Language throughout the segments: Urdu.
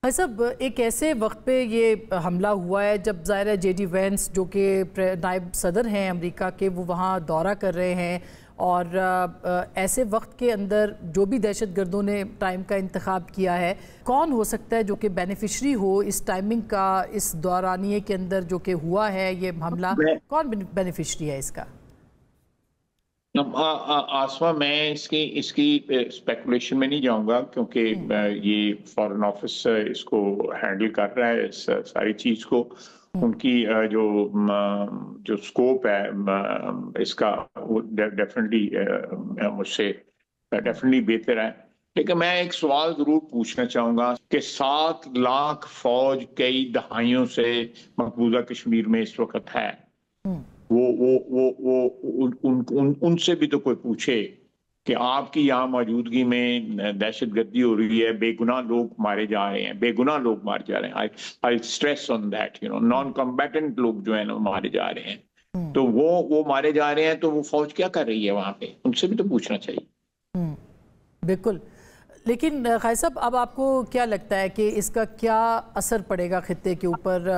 بھائی صاحب، ایک ایسے وقت پہ یہ حملہ ہوا ہے جب ظاہر ہے جے ڈی وینس جو کہ نائب صدر ہیں امریکہ کے، وہ وہاں دورہ کر رہے ہیں، اور ایسے وقت کے اندر جو بھی دہشت گردوں نے ٹائم کا انتخاب کیا ہے، کون ہو سکتا ہے جو کہ بینیفیشری ہو اس ٹائمنگ کا، اس دورانیے کے اندر جو کہ ہوا ہے یہ حملہ؟ کون بینیفیشری ہے اس کا؟ آسما، میں اس کی اسپیکولیشن میں نہیں جاؤں گا، کیونکہ یہ فارن آفس اس کو ہینڈل کر رہا ہے اس ساری چیز کو۔ ان کی جو سکوپ ہے اس کا، وہ ڈیفینیٹلی مجھ سے ڈیفینیٹلی بہتر ہے۔ لیکن میں ایک سوال ضرور پوچھنا چاہوں گا کہ 7 لاکھ فوج کئی دہائیوں سے مقبوضہ کشمیر میں اس وقت ہے، ان سے بھی تو کوئی پوچھے کہ آپ کی یہاں موجودگی میں دہشت گردی ہو رہی ہے، بے گناہ لوگ مارے جا رہے ہیں، بے گناہ لوگ مارے جا رہے ہیں۔ I stress on that, naan combatant لوگ جو ہیں نا مارے جا رہے ہیں، تو وہ مارے جا رہے ہیں، تو وہ فوج کیا کر رہی ہے وہاں پہ؟ ان سے بھی تو پوچھنا چاہیے۔ بالکل، لیکن خالد صاحب، اب آپ کو کیا لگتا ہے کہ اس کا کیا اثر پڑے گا خطے کے اوپر؟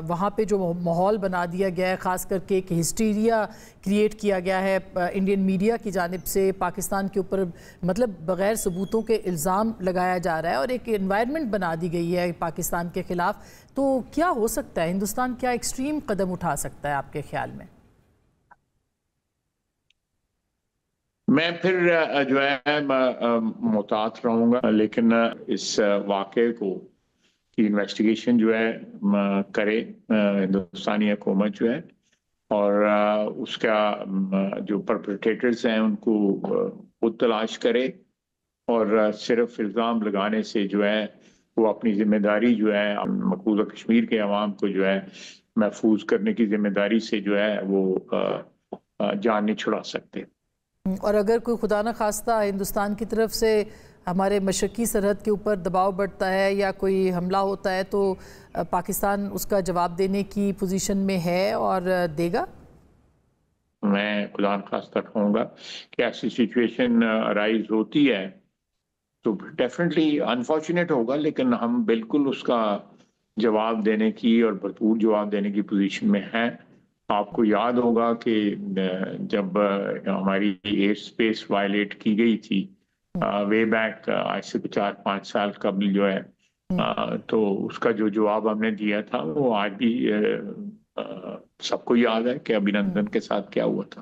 وہاں پہ جو ماحول بنا دیا گیا ہے، خاص کر کے ایک ہسٹیریا کریٹ کیا گیا ہے انڈین میڈیا کی جانب سے پاکستان کے اوپر، مطلب بغیر ثبوتوں کے الزام لگایا جا رہا ہے، اور ایک انوائرمنٹ بنا دی گئی ہے پاکستان کے خلاف، تو کیا ہو سکتا ہے؟ ہندوستان کیا ایکسٹریم قدم اٹھا سکتا ہے آپ کے خیال میں؟ میں پھر جو ہے محتاط رہوں گا، لیکن اس واقعے کو کی انویسٹیگیشن جو ہے کرے ہندوستانی حکومت جو ہے، اور اس کا جو پرپیٹریٹرز ہیں ان کو خود تلاش کرے، اور صرف الزام لگانے سے جو ہے وہ اپنی ذمہ داری جو ہے مقبوضہ کشمیر کے عوام کو جو ہے محفوظ کرنے کی ذمہ داری سے جو ہے وہ جان نہیں چھڑا سکتے۔ اور اگر کوئی خدا نہ خواستہ ہندوستان کی طرف سے ہمارے مشرقی سرحد کے اوپر دباؤ بڑھتا ہے یا کوئی حملہ ہوتا ہے، تو پاکستان اس کا جواب دینے کی پوزیشن میں ہے اور دے گا؟ میں خدا نہ خواستہ کہوں گا کہ ایسی سچویشن رائز ہوتی ہے تو ڈیفینیٹلی انفارچونیٹ ہوگا، لیکن ہم بالکل اس کا جواب دینے کی اور بھرپور جواب دینے کی پوزیشن میں ہیں۔ آپ کو یاد ہوگا کہ جب ہماری ایئر سپیس وائلیٹ کی گئی تھی وے بیک، آج سے 4-5 سال قبل جو ہے، تو اس کا جو جواب ہم نے دیا تھا وہ آج بھی سب کو یاد ہے کہ ابھینندن کے ساتھ کیا ہوا تھا۔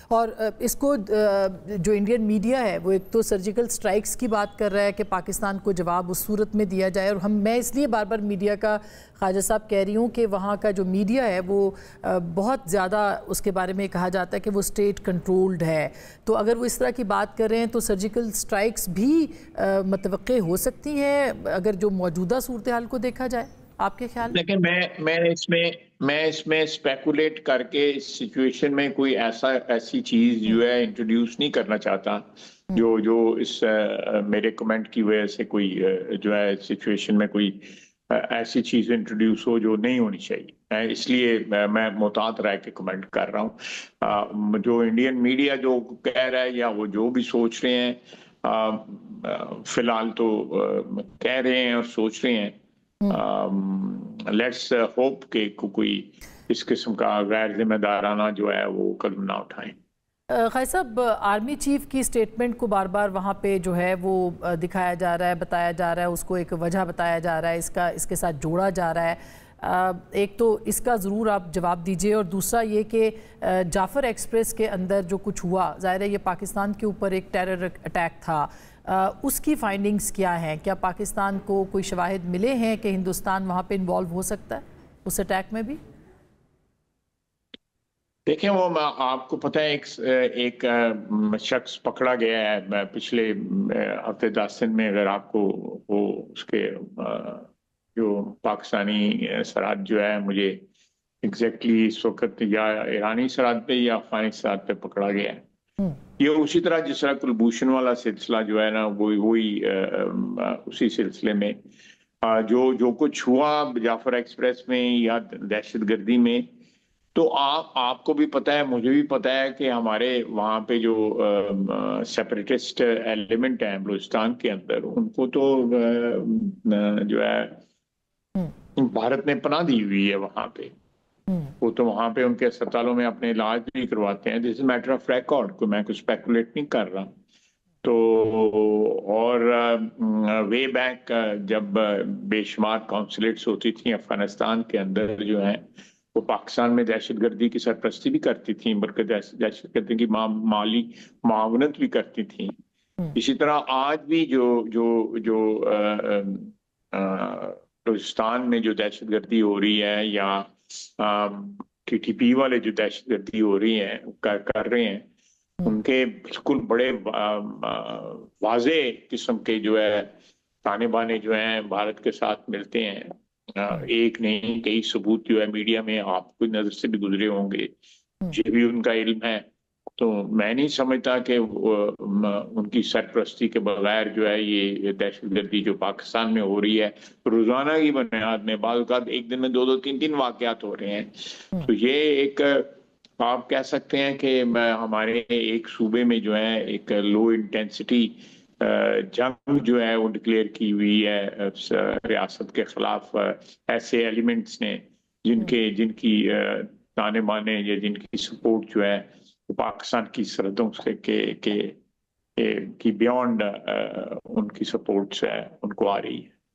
اور اس کو جو انڈین میڈیا ہے وہ ایک تو سرجیکل سٹرائکس کی بات کر رہا ہے کہ پاکستان کو جواب اس صورت میں دیا جائے، اور میں اس لیے بار بار میڈیا کا خواجہ صاحب کہہ رہی ہوں کہ وہاں کا جو میڈیا ہے وہ بہت زیادہ اس کے بارے میں کہا جاتا ہے کہ وہ اسٹیٹ کنٹرولڈ ہے، تو اگر وہ اس طرح کی بات کر رہے ہیں تو سرجیکل سٹرائکس بھی متوقع ہو سکتی ہیں اگر جو موجودہ صورتحال کو دیکھا جائے، آپ کے خیال؟ لیکن میں اس میں اسپیکولیٹ کر کے اس سچویشن میں کوئی ایسی چیز جو ہے انٹروڈیوس نہیں کرنا چاہتا جو اس میرے کمنٹ کی وجہ سے کوئی جو ہے سچویشن میں کوئی ایسی چیز انٹروڈیوس ہو جو نہیں ہونی چاہیے، اس لیے میں محتاط رہ کے کمنٹ کر رہا ہوں۔ جو انڈین میڈیا جو کہہ رہا ہے یا وہ جو بھی سوچ رہے ہیں، فی الحال تو کہہ رہے ہیں اور سوچ رہے ہیں، لیٹس ہوپ کہ کوئی اس قسم کا غیر ذمہ دارانہ جو ہے وہ قدم نہ اٹھائیں۔ خالد صاحب، آرمی چیف کی سٹیٹمنٹ کو بار بار وہاں پہ جو ہے وہ دکھایا جا رہا ہے، بتایا جا رہا ہے، اس کو ایک وجہ بتایا جا رہا ہے، اس کے ساتھ جوڑا جا رہا ہے۔ ایک تو اس کا ضرور آپ جواب دیجئے، اور دوسرا یہ کہ جعفر ایکسپریس کے اندر جو کچھ ہوا، ظاہر ہے یہ پاکستان کے اوپر ایک ٹیرر اٹیک تھا، اس کی فائنڈنگز کیا ہیں؟ کیا پاکستان کو کوئی شواہد ملے ہیں کہ ہندوستان وہاں پہ انوالو ہو سکتا ہے اس اٹیک میں بھی؟ دیکھیں، وہ آپ کو پتہ ہے ایک شخص پکڑا گیا ہے پچھلے ہفتے 10 دن میں، اگر آپ کو وہ اس کے جو پاکستانی سرحد جو ہے، مجھے ایگزیکٹلی اس وقت یا ایرانی سرحد پہ یا افغانی سرحد پہ پکڑا گیا ہے۔ یہ اسی طرح جس طرح کلبھوشن والا سلسلہ جو ہے نا، وہی اسی سلسلے میں جو کچھ ہوا جعفر ایکسپریس میں یا دہشت گردی میں، تو آپ کو بھی پتا ہے، مجھے بھی پتا ہے کہ ہمارے وہاں پہ جو سیپریٹسٹ ایلیمنٹ ہیں بلوچستان کے اندر، ان کو تو جو ہے بھارت نے پناہ دی ہوئی ہے وہاں پہ. وہ تو وہاں پہ ان کے اسپتالوں میں اپنے علاج بھی کرواتے ہیں. دس از میٹر آف ریکارڈ، کو میں کچھ اسپیکولیٹ نہیں کر رہا. تو اور وے بیک جب بے شمار کونسلیٹس ہوتی تھیں افغانستان کے اندر جو ہیں، وہ پاکستان میں دہشت گردی کی سرپرستی بھی کرتی تھیں، بلکہ دہشت گردی کی مالی معاونت بھی کرتی تھیں. اسی طرح آج بھی جو بلوچستان میں جو دہشت گردی ہو رہی ہے، یا ٹی ٹی پی والے جو دہشت گردی ہو رہی ہیں کر رہے ہیں، ان کے بالکل بڑے واضح قسم کے جو ہے تانے بانے جو ہیں بھارت کے ساتھ ملتے ہیں. ایک نہیں، کئی ثبوت جو ہے میڈیا میں آپ کو نظر سے بھی گزرے ہوں گے، یہ بھی ان کا علم ہے. تو میں نہیں سمجھتا کہ ان کی سرپرستی کے بغیر جو ہے یہ دہشت گردی جو پاکستان میں ہو رہی ہے روزانہ کی بنیاد میں، بعض اوقات ایک دن میں 2 3 واقعات ہو رہے ہیں. تو یہ ایک آپ کہہ سکتے ہیں کہ ہمارے ایک صوبے میں جو ہے ایک لو انٹینسٹی جنگ جو ہے وہ ڈکلیئر کی ہوئی ہے ریاست کے خلاف ایسے ایلیمنٹس نے جن کی تانے بانے یا جن کی سپورٹ جو ہے وہ پاکستان کی سرحدوں سے کی بیونڈ ان کی سپورٹس ہے ان کو آ رہی ہے.